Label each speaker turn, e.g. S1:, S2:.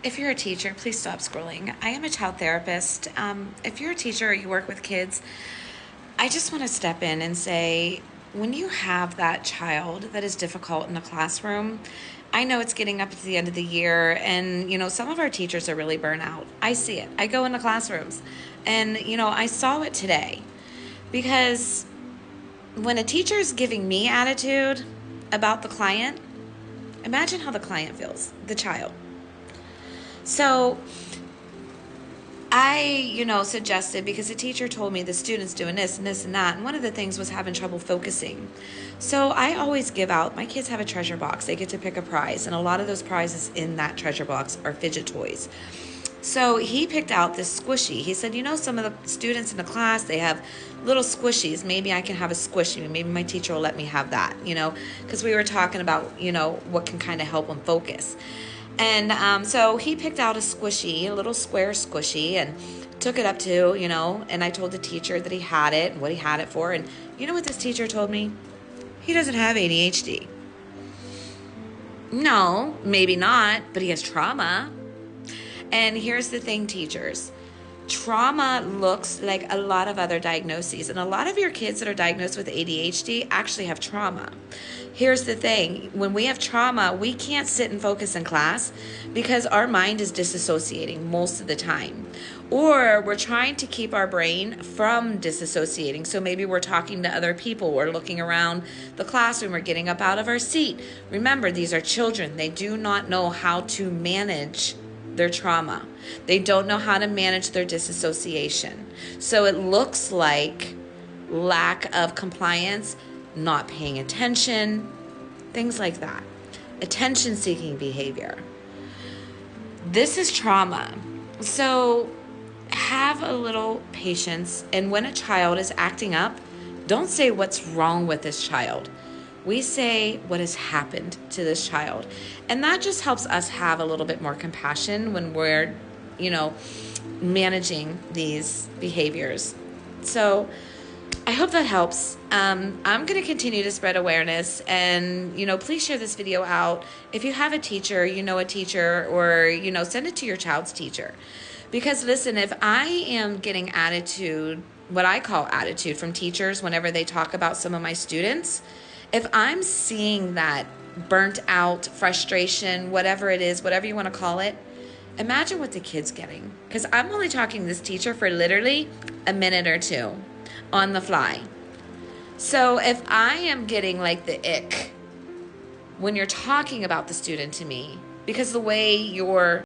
S1: If you're a teacher, please stop scrolling. I am a child therapist. If you're a teacher or you work with kids, I just want to step in and say, when you have that child that is difficult in the classroom, I know it's getting up to the end of the year, and some of our teachers are really burnt out. I see it. I go into classrooms, and I saw it today because when a teacher is giving me attitude about the client, imagine how the client feels, the child. So I, suggested, because the teacher told me the student's doing this and this and that, and one of the things was having trouble focusing. So I always give out, my kids have a treasure box. They get to pick a prize, and a lot of those prizes in that treasure box are fidget toys. So he picked out this squishy. He said, some of the students in the class, they have little squishies. Maybe I can have a squishy. Maybe my teacher will let me have that, because we were talking about, what can kind of help them focus. And so he picked out a squishy, a little square squishy, and took it up to, and I told the teacher that he had it and what he had it for. And you know what this teacher told me? He doesn't have ADHD. No, maybe not, but he has trauma. And here's the thing, teachers. Trauma looks like a lot of other diagnoses, and a lot of your kids that are diagnosed with ADHD actually have trauma. Here's the thing. When we have trauma, we can't sit and focus in class because our mind is disassociating most of the time. Or we're trying to keep our brain from disassociating. So maybe we're talking to other people, we're looking around the classroom, we're getting up out of our seat. Remember, these are children. They do not know how to manage their trauma. They don't know how to manage their disassociation. So it looks like lack of compliance, not paying attention, things like that. Attention-seeking behavior. This is trauma. So have a little patience, and when a child is acting up, don't say what's wrong with this child. We say what has happened to this child. And that just helps us have a little bit more compassion when we're, managing these behaviors. So I hope that helps. I'm going to continue to spread awareness, and, please share this video out. If you have a teacher, a teacher, or, send it to your child's teacher. Because listen, if I am getting attitude, what I call attitude from teachers whenever they talk about some of my students, if I'm seeing that burnt out, frustration, whatever it is, whatever you want to call it, imagine what the kid's getting. Because I'm only talking to this teacher for literally a minute or two on the fly. So if I am getting like the ick when you're talking about the student to me, because the way you're